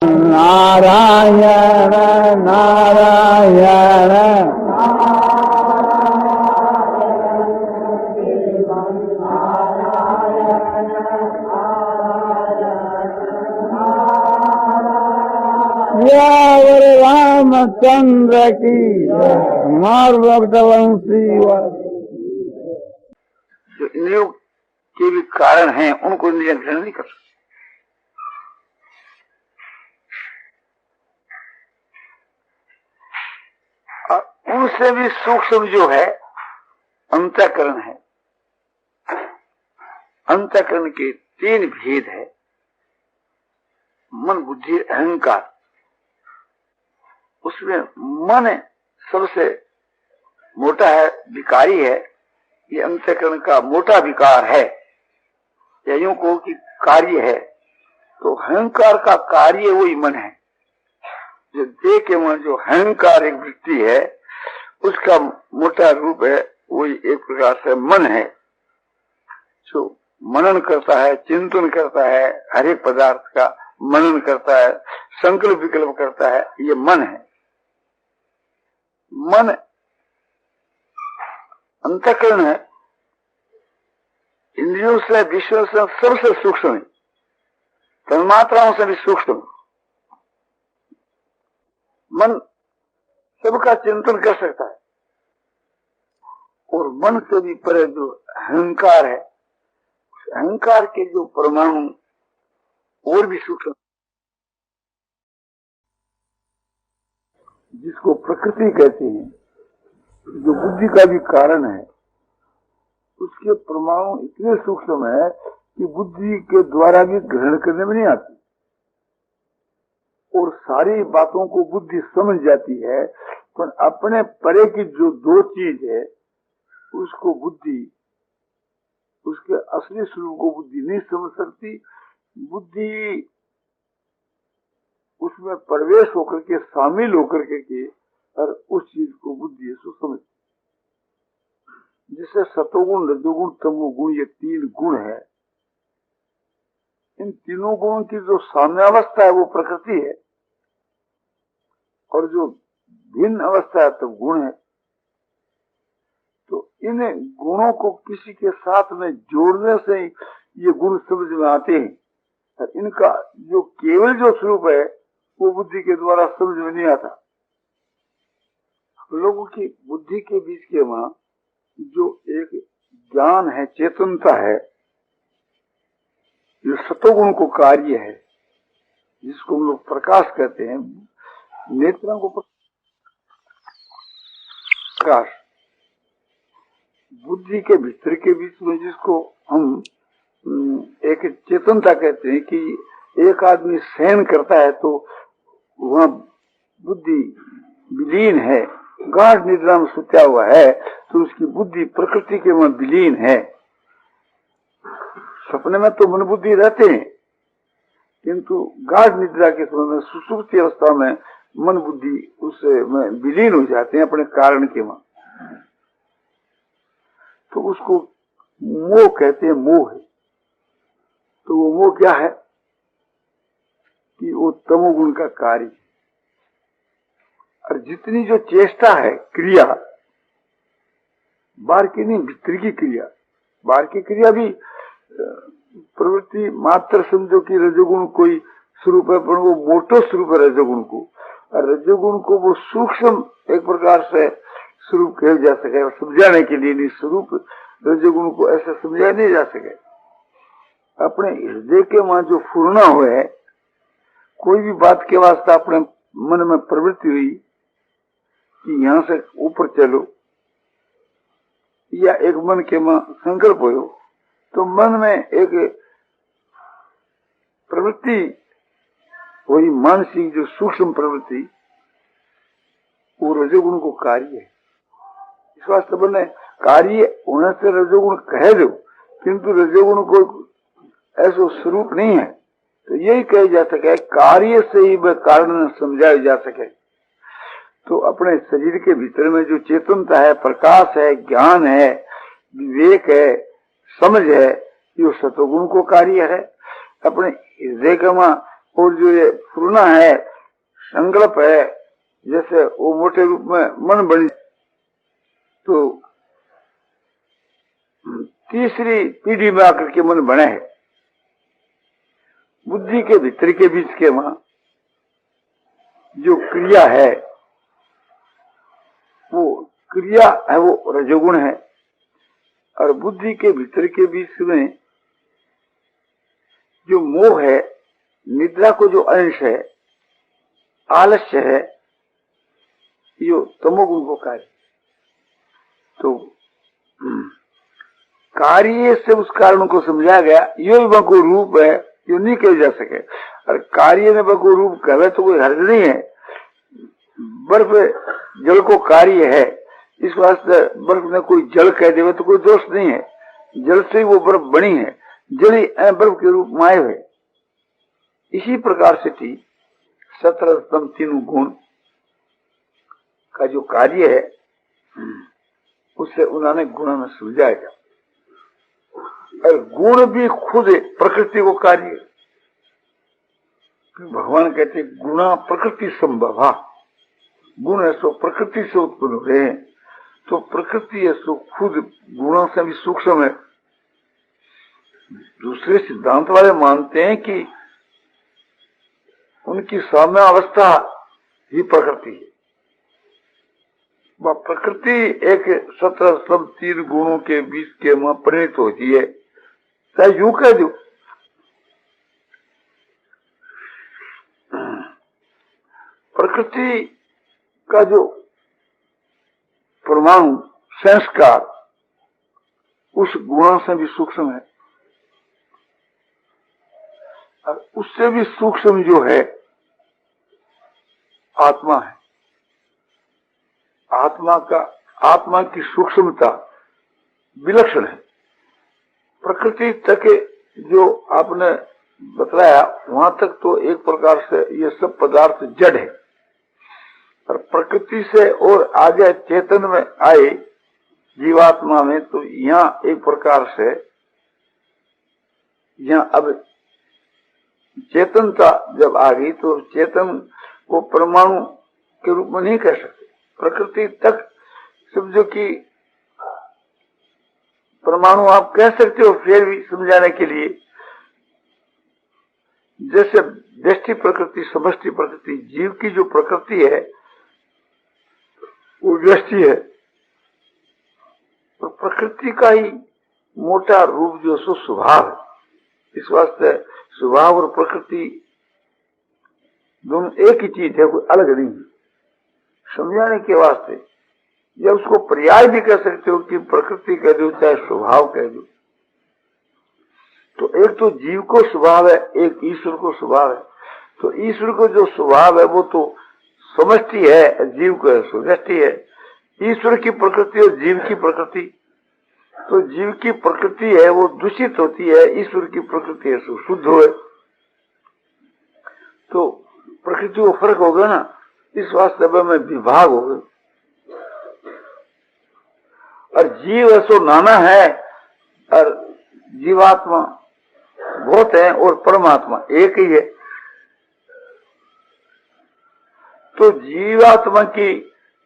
नारायण नारायण रामचंद्र की मार भक्तवंशी। जो इंद्रियों के भी कारण हैं उनको इंद्रियां ग्रहण नहीं कर सकती। उनसे भी सूक्ष्म जो है अंतःकरण है। अंतःकरण के 3 भेद है, मन बुद्धि अहंकार। उसमें मन सबसे मोटा है, विकारी है। ये अंतःकरण का मोटा विकार है, या यूं कहो कि कार्य है। तो अहंकार का कार्य वही मन है। जो देह के मन जो अहंकार एक वृत्ति है उसका मोटा रूप है, वही एक प्रकार से मन है, जो मनन करता है, चिंतन करता है, हर एक पदार्थ का मनन करता है, संकल्प विकल्प करता है, ये मन है। मन अंतःकरण है, इंद्रियों से विश्व से सबसे सूक्ष्म है, तन्मात्राओं से भी सूक्ष्म। मन सबका चिंतन कर सकता है, और मन से भी परे जो अहंकार है, अहंकार के जो परमाणु और भी सूक्ष्म, जिसको प्रकृति कहते हैं, जो बुद्धि का भी कारण है, उसके परमाणु इतने सूक्ष्म है कि बुद्धि के द्वारा भी ग्रहण करने में नहीं आती, और सारी बातों को बुद्धि समझ जाती है। पर अपने परे की जो 2 चीज है उसको बुद्धि, उसके असली स्वरूप को बुद्धि नहीं समझ सकती। बुद्धि उसमें प्रवेश होकर के, शामिल होकर के और उस चीज को बुद्धि से समझ। जिससे सतोगुण रजोगुण तमोगुण, ये 3 गुण है। इन तीनों गुणों की जो साम्यावस्था है वो प्रकृति है, और जो भिन्न अवस्था है तब गुण है। तो इन गुणों को किसी के साथ में जोड़ने से ये गुण समझ में आते हैं, और इनका जो केवल जो स्वरूप है वो बुद्धि के द्वारा समझ में नहीं आता। लोगों की बुद्धि के बीच के वहां जो एक ज्ञान है, चेतनता है, जो सतोगुण को कार्य है, जिसको हम लोग प्रकाश कहते हैं, नेत्रों को प्रकाश, बुद्धि के भीतर के बीच में जिसको हम एक चेतनता कहते हैं कि एक आदमी शयन करता है तो वह बुद्धि विलीन है, गाढ़ निद्रा में सुत्या हुआ है, तो उसकी बुद्धि प्रकृति के में विलीन है। सपने में तो मन बुद्धि रहते हैं, किंतु गाढ़ निद्रा के समय में, सुसुप्ति अवस्था में मन बुद्धि उससे विलीन हो जाते हैं अपने कारण के में। तो उसको मोह कहते हैं, मोह है। तो वो मोह क्या है कि वो तमोगुण का कार्य। और जितनी जो चेष्टा है, क्रिया, बाहर की नहीं, भीतर की क्रिया। बाहर की क्रिया भी प्रवृत्ति मात्र समझो कि रजोगुण कोई स्वरूप है, पर वो मोटो स्वरूप है रजोगुण को। और रजोगुण को वो सूक्ष्म एक प्रकार से स्वरूप कहा जा सके, समझाने के लिए नहीं, स्वरूप रजोगुण को ऐसे समझाया नहीं जा सके। अपने हृदय के वहां जो फूरना हुए, कोई भी बात के वास्ते अपने मन में प्रवृत्ति हुई कि यहां से ऊपर चलो, या एक मन के में संकल्प हो, तो मन में एक प्रवृत्ति, वही मानसिक जो सूक्ष्म प्रवृत्ति, वो रजोगुण को कार्य है। इस वास्ते बने कार्य होने से रजोगुण कह दो, किंतु रजोगुण को ऐसा स्वरूप नहीं है। तो यही कहा जा सके, कार्य से ही वह कारण समझाया जा सके। तो अपने शरीर के भीतर में जो चेतनता है, प्रकाश है, ज्ञान है, विवेक है, समझ है, ये सतोगुण को कार्य है। अपने हृदय का और जो ये पूर्णा है, संकल्प है, जैसे वो मोटे रूप में मन बनी, तो तीसरी पीढ़ी में आकर के मन बने है। बुद्धि के भीतर के बीच के वहां जो क्रिया है, वो क्रिया है, वो रजोगुण है। और बुद्धि के भीतर के बीच में जो मोह है, निद्रा को जो अंश है, आलस्य है, यो तमोगुण को कार्य। तो कार्य से उस कारण को समझाया गया, यो बको रूप है, यो नहीं कह जा सके। और कार्य में बको रूप कहे तो कोई हर्ज नहीं है। बर्फ जल को कार्य है, इस वास्ते बर्फ में कोई जल कह देवे तो कोई दोष नहीं है। जल से वो बर्फ बनी है, जल ही बर्फ के रूप में आए हुए। इसी प्रकार से 17 तीनों गुण का जो कार्य है, उससे उन्होंने गुणों में सुलझाया गया। और गुण भी खुद प्रकृति को कार्य है। भगवान कहते गुणा प्रकृति संभवा, गुण है सो प्रकृति से उत्पन्न हुए हैं। तो प्रकृति है सो खुद गुणों से भी सूक्ष्म है। दूसरे सिद्धांत वाले मानते हैं कि उनकी साम्य अवस्था ही प्रकृति है। वह प्रकृति एक 17 तीन गुणों के बीच के में परिणत होती है। चाहे यूं कह दो, प्रकृति का जो परमाणु संस्कार उस गुणों से भी सूक्ष्म है। और उससे भी सूक्ष्म जो है आत्मा है। आत्मा की सूक्ष्मता विलक्षण है। प्रकृति तक जो आपने बताया वहां तक तो एक प्रकार से ये सब पदार्थ जड़ है। और प्रकृति से और आगे चेतन में आए जीवात्मा में, तो यहाँ एक प्रकार से यहाँ अब चेतनता जब आ गई तो चेतन को परमाणु के रूप में नहीं कह सकते। प्रकृति तक समझो कि परमाणु आप कह सकते हो, फिर भी समझाने के लिए, जैसे व्यष्टि प्रकृति समष्टि प्रकृति, जीव की जो प्रकृति है वो व्यष्टि है। तो प्रकृति का ही मोटा रूप जो सो स्वभाव है। इस वास्ते स्वभाव और प्रकृति दोनों एक ही चीज है, कोई अलग नहीं है। समझाने के वास्ते या उसको पर्याय भी कह सकते हो कि प्रकृति कह दो चाहे स्वभाव कह दो। तो एक तो जीव को स्वभाव है, एक ईश्वर को स्वभाव है। तो ईश्वर को जो स्वभाव है वो तो समष्टि है, जीव को स्वष्टि है। ईश्वर की प्रकृति और जीव की प्रकृति, तो जीव की प्रकृति है वो दूषित होती है, ईश्वर की प्रकृति है सो शुद्ध हो। तो प्रकृति को फर्क हो गया ना, इस वास्ते में विभाग हो गए। और जीव है सो नाना है और जीवात्मा बहुत है और परमात्मा एक ही है। तो जीवात्मा की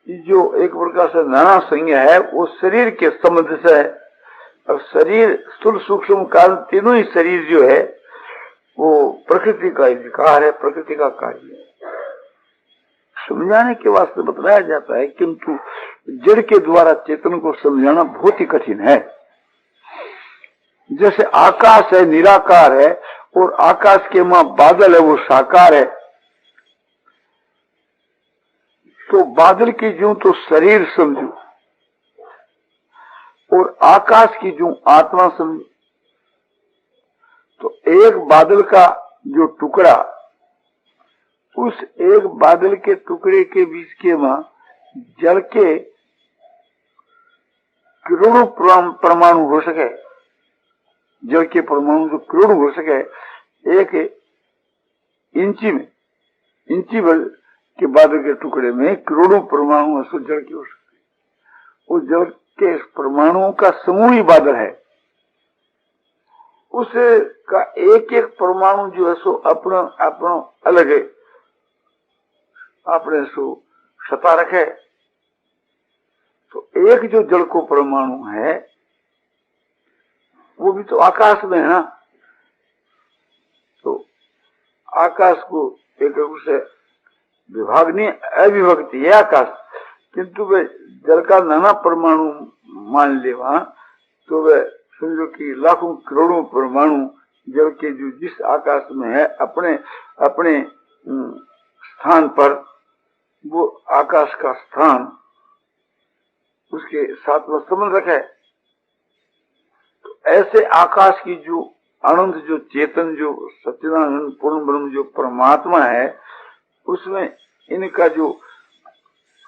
जो एक प्रकार से नाना संज्ञा है वो शरीर के संबंध से है। और शरीर स्थूल सूक्ष्म कारण तीनों ही शरीर जो है वो प्रकृति का अधिकार है, प्रकृति का कार्य है। समझाने के वास्ते बताया जाता है, किंतु जड़ के द्वारा चेतन को समझाना बहुत ही कठिन है। जैसे आकाश है निराकार है और आकाश के मां बादल है वो साकार है। तो बादल की जो तो शरीर समझो और आकाश की जो आत्मा समझो। तो एक बादल का जो टुकड़ा, उस एक बादल के टुकड़े के बीच के मां जल के करोड़ों परमाणु हो सके। जल के परमाणु जो करोड़ों हो सके, एक इंची में, इंची भर के बादल के टुकड़े में करोड़ों परमाणु जल के हो सकते। उस जल के परमाणुओं का समूह ही बादल है। उसका एक एक परमाणु जो है सो अपना अपना अलग है, आपने सो सता रखे। तो एक जो जल को परमाणु है वो भी तो आकाश में है ना। तो आकाश को एक उसे विभाग नहीं, अविभक्ति है आकाश, किंतु वे जल का नाना परमाणु मान ले वहां, तो वे समझो कि लाखों करोड़ों परमाणु जल के जो जिस आकाश में है अपने अपने स्थान पर, वो आकाश का स्थान उसके साथ में संबंध रखे। तो ऐसे आकाश की जो अनंत जो चेतन जो सच्चिदानंद पूर्ण ब्रह्म जो परमात्मा है, उसमें इनका जो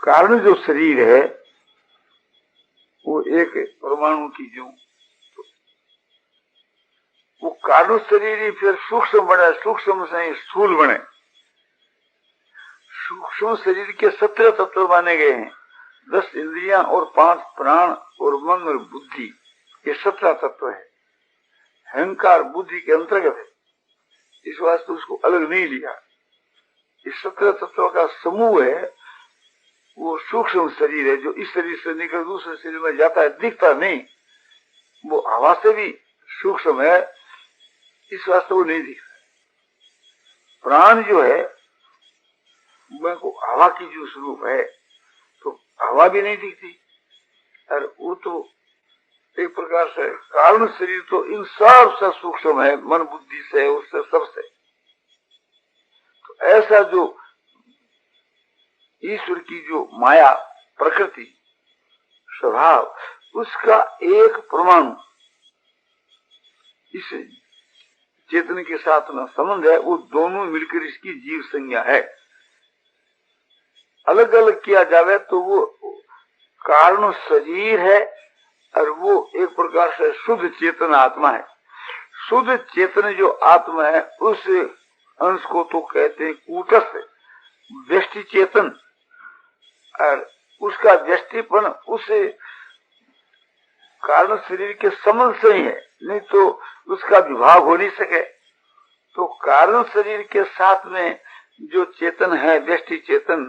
कारण जो शरीर है वो एक परमाणु की जो वो कारण शरीर ही फिर सूक्ष्म बने, सूक्ष्म से ही स्थूल बने। सूक्ष्म शरीर के 17 तत्व माने गए हैं, 10 इंद्रियां और 5 प्राण और मन और बुद्धि, ये 17 तत्व है। अहंकार बुद्धि के अंतर्गत है, इस वास्ते उसको अलग नहीं लिया। इस 17 तत्वों का समूह है, वो सूक्ष्म शरीर है जो इस शरीर से निकल दूसरे शरीर में जाता है, दिखता नहीं, वो हवा से भी सूक्ष्म है, इस वास्ते वो नहीं दिखता। प्राण जो है वो हवा की जो स्वरूप है, तो हवा भी नहीं दिखती, और वो तो एक प्रकार से कारण शरीर तो इन सब से सूक्ष्म है, मन बुद्धि से, उससे सबसे। तो ऐसा जो ईश्वर की जो माया प्रकृति स्वभाव, उसका एक परमाणु इस चेतन के साथ में संबंध है, वो दोनों मिलकर इसकी जीव संज्ञा है। अलग अलग किया जावे तो वो कारण शरीर है, और वो एक प्रकार से शुद्ध चेतन आत्मा है। शुद्ध चेतन जो आत्मा है उस अंश को तो कहते हैं कूटस्थ व्यष्टि चेतन, और उसका व्यष्टिपन उस कारण शरीर के संबंध से ही है, नहीं तो उसका विभाग हो नहीं सके। तो कारण शरीर के साथ में जो चेतन है व्यष्टि चेतन,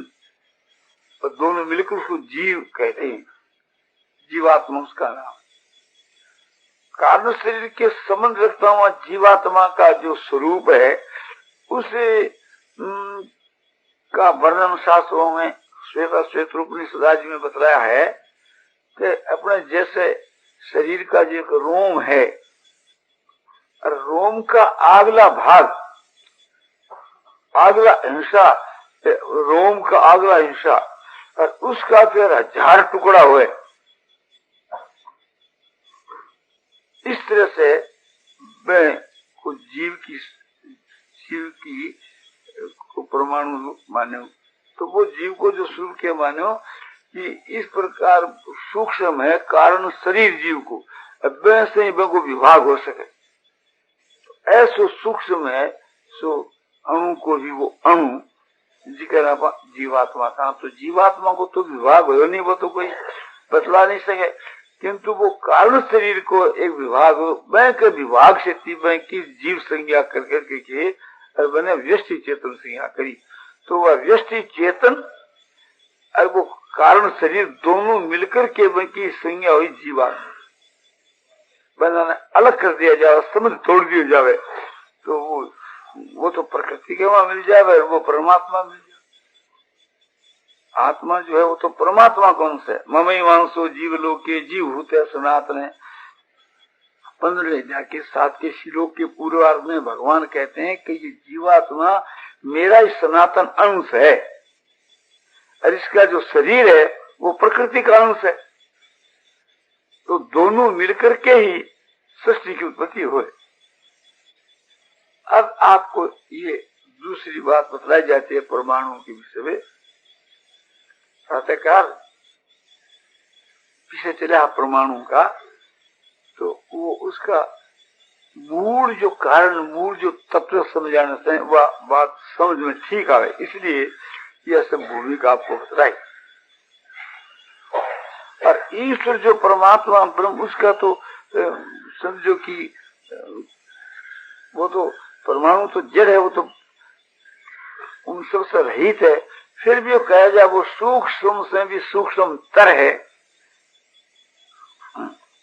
तो दोनों मिलकर उसको जीव कहते हैं, जीवात्मा उसका नाम। कारण शरीर के संबंध रखता हुआ जीवात्मा का जो स्वरूप है, उसे का वर्णन शास्त्रों में श्वेत उपनिषद में बतलाया है कि अपने जैसे शरीर का जो एक रोम है, और रोम का अगला भाग, अगला हिस्सा, रोम का अगला हिस्सा, और उसका फिर 1000 टुकड़ा हुए। इस तरह से मैं कुछ जीव की को परमाणु माने, तो वो जीव को जो स्वरूप के मानो कि इस प्रकार सूक्ष्म है कारण शरीर जीव को, वैसे ही को विभाग हो सके। तो ऐसो सूक्ष्म है सो अणु को भी वो अणु जिक्र जीवात्मा का। तो जीवात्मा को तो विभाग हो नहीं, वो तो कोई बतला नहीं सके, किंतु वो कारण शरीर को एक विभाग बैंक विभाग से की जीव संज्ञा करके और बने व्यष्टि चेतन संज्ञा करी। तो वह व्यष्टि चेतन और वो कारण शरीर दोनों मिलकर के की संज्ञा हुई जीवात्मा। बनाना अलग कर दिया जाए, समझ तोड़ दिया जावे, तो वो तो प्रकृति के वहां मिल जाए, वो परमात्मा मिल जाए। आत्मा जो है वो तो परमात्मा कौन से ममई वांसो जीव लोग के जीव होते सनातन। 15 अध्याय के 7 के श्लोक के पूर्वार्ध में भगवान कहते हैं कि ये जीवात्मा मेरा ही सनातन अंश है, और इसका जो शरीर है वो प्रकृति का अंश है। तो दोनों मिलकर के ही सृष्टि की उत्पत्ति हो। अब आपको ये दूसरी बात बतलाई जाती है परमाणु के विषय में। साहित्यकार पीछे चला परमाणु का, तो वो उसका मूल जो कारण, मूल जो तत्व समझाने से वह बात समझ में ठीक आवे, इसलिए यह सब भूमिका आपको बतलाई। और ईश्वर जो परमात्मा ब्रह्म, उसका तो समझो कि वो तो परमाणु तो जड़ है, वो तो उन सबसे रहित है। फिर भी वो कहा जाए वो सूक्ष्म से भी सूक्ष्म तर है।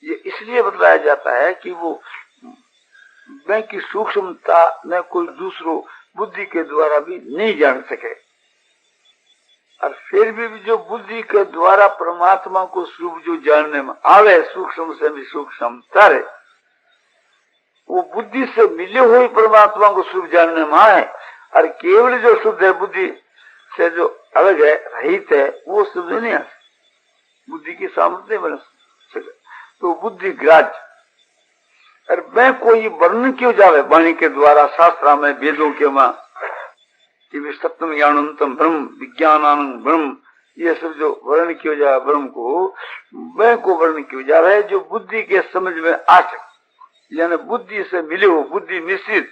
ये इसलिए बतलाया जाता है कि वो मैं की सूक्ष्मता में कोई दूसरो बुद्धि के द्वारा भी नहीं जान सके। और फिर भी जो बुद्धि के द्वारा परमात्मा को स्वरूप जो जानने में आवे, सूक्ष्म से भी सूक्ष्म तर, वो बुद्धि से मिले हुए परमात्मा को स्वरूप जानने में आए। और केवल जो शुद्ध है बुद्धि से जो अलग है, रहित है, वो शुद्ध नहीं आ सकती, बुद्धि की सामर्थ्य बन सके। तो बुद्धि ग्राह्य। और मैं कोई वर्णन क्यों जावे वाणी के द्वारा, शास्त्रा में, वेदों के मां कि सप्तम ज्ञानंतम ब्रह्म विज्ञानानंद ब्रह्म, ये सब जो वर्ण क्यों जाए ब्रह्म को, मैं को वर्ण क्यों जा रहा है जो बुद्धि के समझ में आ सके, यानी बुद्धि से मिले हो, बुद्धि मिश्रित,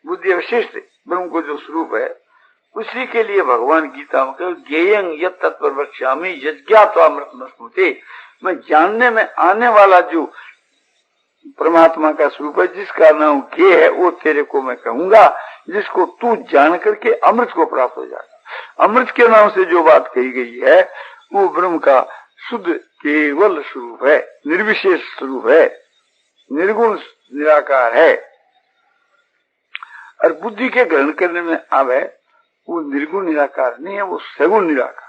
बुद्धि विशिष्ट ब्रह्म को जो स्वरूप है, उसी के लिए भगवान गीता में कहा ज्ञेयं यत् तत्पर वक्ष्यामि यज्ञात्वामृतमस्मृते, मैं जानने में आने वाला जो परमात्मा का स्वरूप है, जिसका नाम ज्ञेय है, वो तेरे को मैं कहूंगा, जिसको तू जान करके अमृत को प्राप्त हो जाएगा। अमृत के नाम से जो बात कही गई है वो ब्रह्म का शुद्ध केवल स्वरूप है, निर्विशेष स्वरूप है, निर्गुण निराकार है। और बुद्धि के ग्रहण करने में आवे वो निर्गुण निराकार नहीं है, वो सगुण निराकार।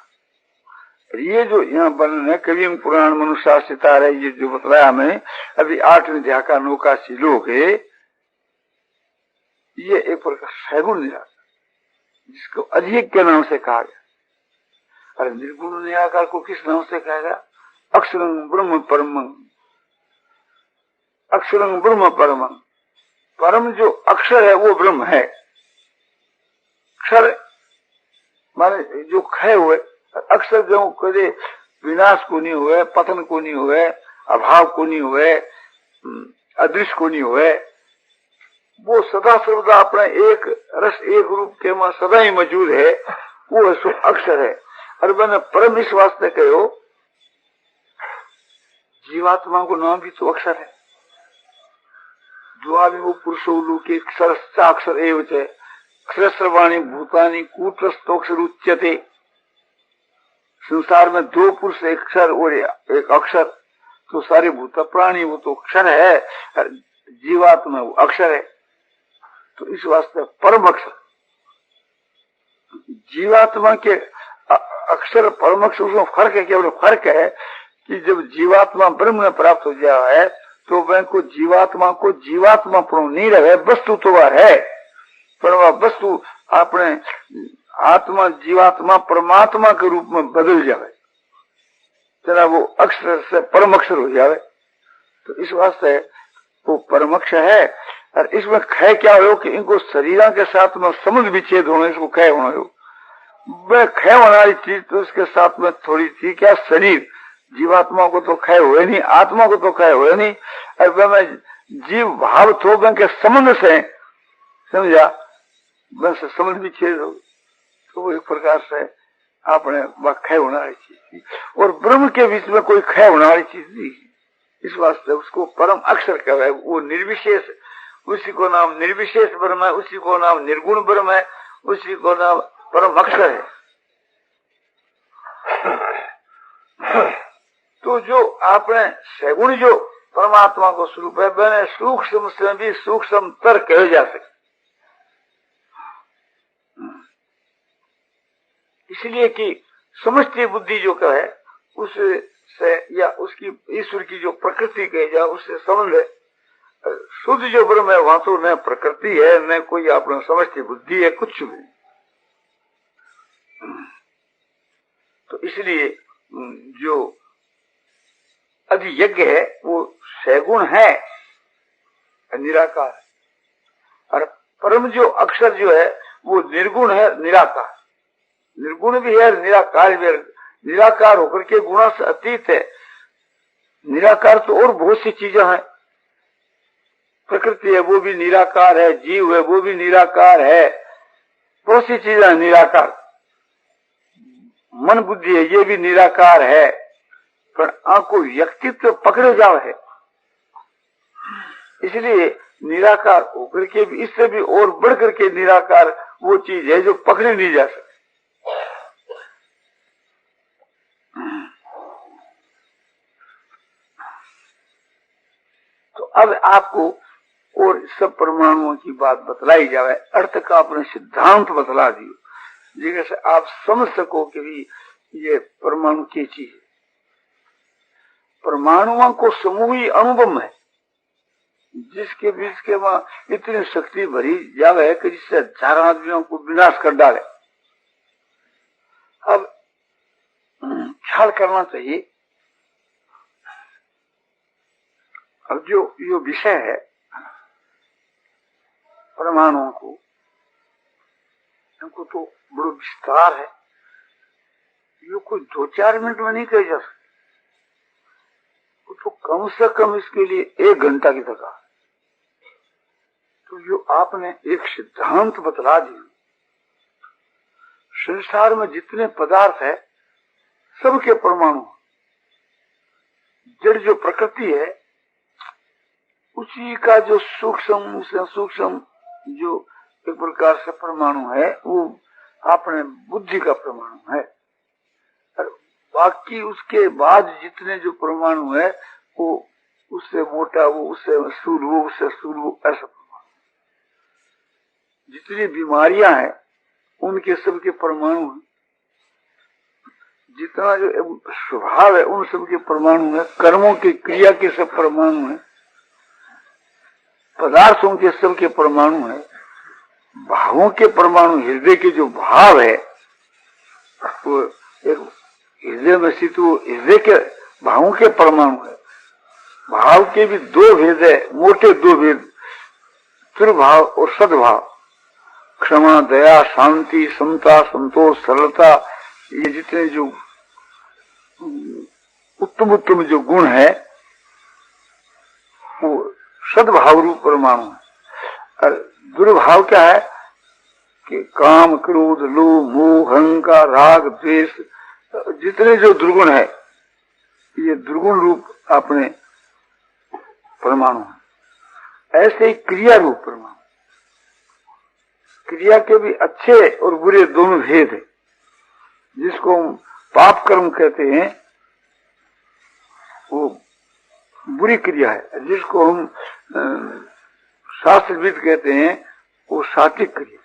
ये जो यहाँ वर्णन है कवि पुराण मनुष्य सितार है, ये जो बतलाया हमें अभी 8वें अध्याय का 9 का श्लोक है, ये एक प्रकार सगुण निराकार, जिसको अधिक के नाम से कहा गया। अरे निर्गुण निराकार को किस नाम से कहा गया? अक्षरं ब्रह्म परमं, अक्षरं ब्रह्म परमं, परम जो अक्षर है वो ब्रह्म है। अक्षर माने जो क्षय हुए, अक्षर जो कदे विनाश को नहीं हुए, पतन को नहीं हुए, अभाव को नहीं हुए, अदृश्य को नहीं हुए, वो सदा सर्वदा अपने एक रस एक रूप के में सदा ही मौजूद है, वो अक्षर है। और मैंने परम इस वास्ते कहो जीवात्मा को नाम भी तो अक्षर है। द्वावि वो पुरुषो लोके अक्षर एवं च अक्षरस्रवाणी भूतानि कूटस्थोक्षर उच्यते। संसार में 2 पुरुष, एक अक्षर और एक अक्षर, तो सारे भूत प्राणी वो तो अक्षर है, जीवात्मा वो अक्षर है। तो इस वास्ते परम अक्षर, जीवात्मा के अक्षर परम अक्षर उसमें फर्क है। केवल फर्क है कि जब जीवात्मा ब्रह्म में प्राप्त हो जाए है तो वह को जीवात्मा पर नहीं रहे, वस्तु तो वह है, पर वह वस्तु अपने आत्मा जीवात्मा परमात्मा के रूप में बदल जाए, तेरा वो अक्षर से परम अक्षर हो जाए। तो इस वास्ते वो परम अक्षर है। और इसमें क्षय क्या हो कि इनको शरीरों के साथ में संबंध विच्छेद होना, इसको क्षय होना हो। वह क्षय होने वाली चीज तो उसके साथ में थोड़ी थी, क्या शरीर, जीवात्मा को तो क्षय हुए नहीं, आत्मा को तो क्षय हुए नहीं। और वह जीव भाव तो वह के संबंध से समझा, वह से संबंध विच्छेद हो, तो वो एक प्रकार से आपने वह क्षय होने वाली चीज थी। और ब्रह्म के बीच में कोई क्षय होने वाली चीज नहीं, इस वास्ते उसको परम अक्षर कहा है। वो निर्विशेष, उसी को नाम निर्विशेष ब्रह्म है, उसी को नाम निर्गुण ब्रह्म है, उसी को नाम परम अक्षर है। तो जो आपने सगुण जो परमात्मा को स्वरूप है, मैंने सूक्ष्म से भी सूक्ष्म तर कहे जा सके। इसलिए कि समष्टि बुद्धि जो कहे उससे या उसकी ईश्वर की जो प्रकृति कही जाए उससे संबंध है। शुद्ध जो ब्रह्म है वहां तो न प्रकृति है न कोई अपना समष्टि बुद्धि है, कुछ भी। तो इसलिए जो अधियज्ञ है वो सगुण है, निराकार है। और परम जो अक्षर जो है वो निर्गुण है, निराकार। निर्गुण भी है, निराकार भी है। निराकार होकर के गुणा से अतीत है। निराकार तो और बहुत सी चीजें हैं, प्रकृति है वो भी निराकार है, जीव है वो भी निराकार है, बहुत सी चीजें निराकार। मन बुद्धि है ये भी निराकार है, पर आंखों व्यक्तित्व पकड़े जाओ है। इसलिए निराकार होकर के भी इससे भी और बढ़ करके निराकार वो चीज है जो पकड़ी नहीं जा सकती। तो अब आपको और सब परमाणुओं की बात बतलाई जाए, अर्थ का अपने सिद्धांत बतला दियो जैसे आप समझ सको कि भी ये परमाणु की चीज है। परमाणुओं को समूही अनुभव है जिसके बीच के वहां इतनी शक्ति भरी जावे कि जिससे हजारों आदमियों को विनाश कर डाले। अब ख्याल करना चाहिए, अब जो विषय है परमाणुओं को, इनको तो बड़ो विस्तार है, ये कोई 2-4 मिनट में नहीं कह जा सकते, तो कम से कम इसके लिए 1 घंटा की दरकार। तो जो आपने एक सिद्धांत बतला दिया, संसार में जितने पदार्थ है सबके परमाणु, जड़ जो प्रकृति है उसी का जो सूक्ष्म से सूक्ष्म जो एक प्रकार से परमाणु है वो अपने बुद्धि का परमाणु है, और बाकी उसके बाद जितने जो परमाणु है वो उससे मोटा, वो उससे स्थूल, वो उससे स्थूल, वो ऐसा परमाणु। जितनी बीमारियां हैं उनके सबके परमाणु हैं, जितना जो स्वभाव है उन सबके परमाणु है, कर्मों की क्रिया के सब परमाणु है, पदार्थों के सबके परमाणु है, भावों के परमाणु, हृदय के जो भाव है वो एक हृदय में स्थित वो हृदय के भावों के परमाणु है। भाव के भी 2 भेद है, मोटे 2 भेद, त्रिभाव और सद्भाव, क्षमा, दया, शांति, समता, संतोष, सरलता, ये जितने जो उत्तम उत्तम जो गुण है वो सद्भाव रूप परमाणु है। और दुर्भाव क्या है कि काम, क्रोध, लोभ, मोह, अहंकार, राग, द्वेष, जितने जो दुर्गुण है ये दुर्गुण रूप अपने परमाणु है। ऐसे ही क्रिया रूप परमाणु, क्रिया के भी अच्छे और बुरे दोनों भेद है। जिसको हम पाप कर्म कहते हैं वो बुरी क्रिया है, जिसको हम शास्त्रविद कहते हैं वो सात्विक क्रिया।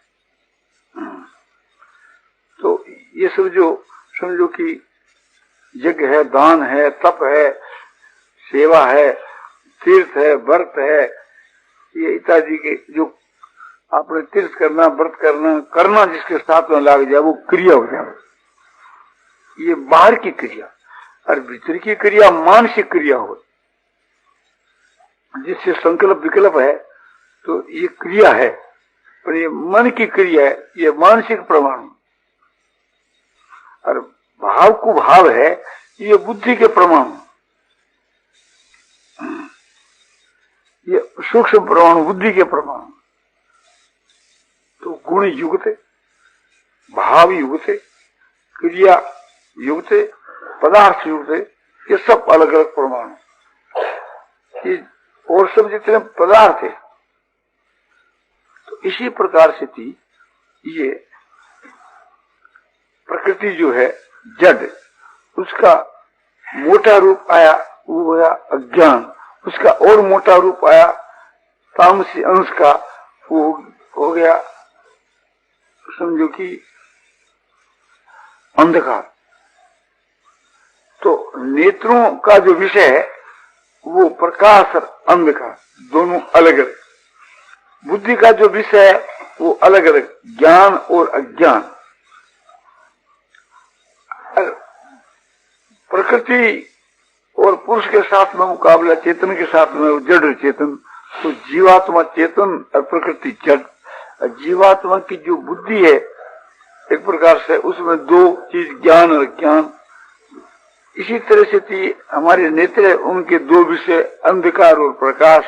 तो ये सब जो समझो कि यज्ञ है, दान है, तप है, सेवा है, तीर्थ है, व्रत है, ये इत्यादि के जो आपने तीर्थ करना, व्रत करना जिसके साथ में लग जाए वो क्रिया हो जाए, ये बाहर की क्रिया। और भीतर की क्रिया मानसिक क्रिया हो, जिससे संकल्प विकल्प है तो ये क्रिया है, पर ये मन की क्रिया है, ये मानसिक परमाणु। और भाव को भाव है, ये बुद्धि के परमाणु, ये सूक्ष्म परमाणु बुद्धि के परमाणु। तो गुण युक्त, भाव युक्त, क्रिया युक्त, पदार्थ युक्त, ये सब अलग अलग परमाणु। ये और सब जितने पदार्थ है तो इसी प्रकार से थी। ये प्रकृति जो है जड़, उसका मोटा रूप आया वो गया अज्ञान, उसका और मोटा रूप आया तामसी अंश का, वो हो गया समझो कि अंधकार। तो नेत्रों का जो विषय है वो प्रकाश और अंधकार दोनों अलग अलग, बुद्धि का जो विषय है वो अलग अलग, ज्ञान और अज्ञान। प्रकृति और पुरुष के साथ में मुकाबला चेतन के साथ में जड़ चेतन, तो जीवात्मा चेतन और प्रकृति जड़। जीवात्मा की जो बुद्धि है एक प्रकार से उसमें 2 चीज ज्ञान और अज्ञान। इसी तरह से थी हमारे नेत्र, उनके 2 विषय अंधकार और प्रकाश।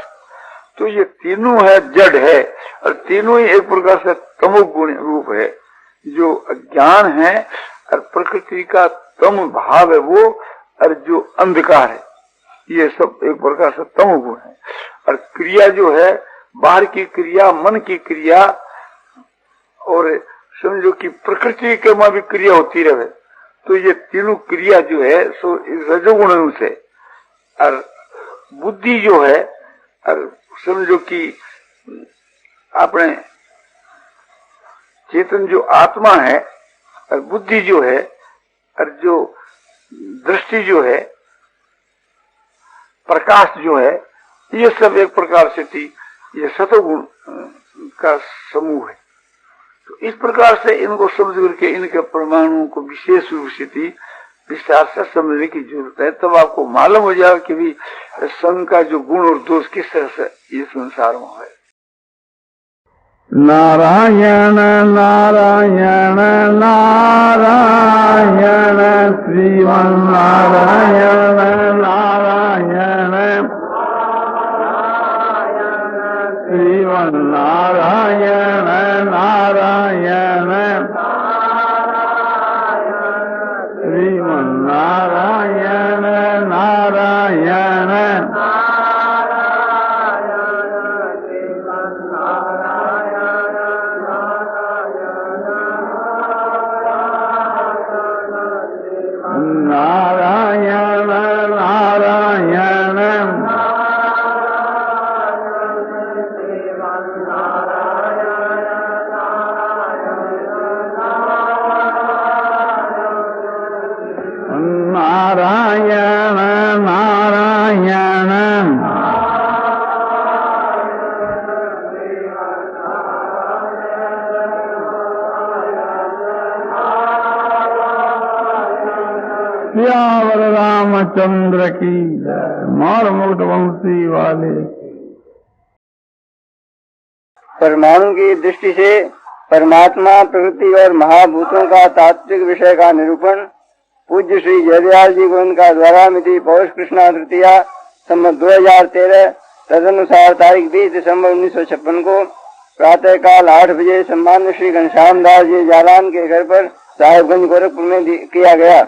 तो ये तीनों है जड़ है, और तीनों ही एक प्रकार से तमोगुण रूप है। जो अज्ञान है और प्रकृति का तम भाव है वो, और जो अंधकार है ये सब एक प्रकार से तमोगुण है। और क्रिया जो है बाहर की क्रिया, मन की क्रिया और समझो कि प्रकृति के में भी क्रिया होती रहे, तो ये तीनों क्रिया जो है सो रजोगुण से, और बुद्धि जो है और समझो कि अपने चेतन जो आत्मा है और बुद्धि जो है और जो दृष्टि जो है, प्रकाश जो है, ये सब एक प्रकार से थी, ये सतोगुण का समूह है। तो इस प्रकार से इनको समझ करके इनके परमाणुओं को विशेष रूप से थी विस्तार से समझने की जरूरत है। तब आपको मालूम हो जाएगा कि भी संघ का जो गुण और दोष किस तरह से ये संसार में है। नारायण नारायण नारायण श्रीमन नारायण नारायण श्रीमन नारायण नारायण श्रीमन नारायण नारायण नारायण नारायण नारायण नारायण सियावर रामचंद्र की मार मुकुट वंशी वाले। परमाणु की दृष्टि से परमात्मा, प्रकृति और महाभूतों का तात्विक विषय का निरूपण पूज्य श्री जयदयाल जी गोविंद का द्वारा मिति पौष कृष्णा तृतीया संवत 2013 तदनुसार तारीख 20 दिसंबर 1956 को प्रातः काल 8 बजे सम्मान्य श्री घनश्याम दास जी जालान के घर पर साहिबगंज गोरखपुर में किया गया।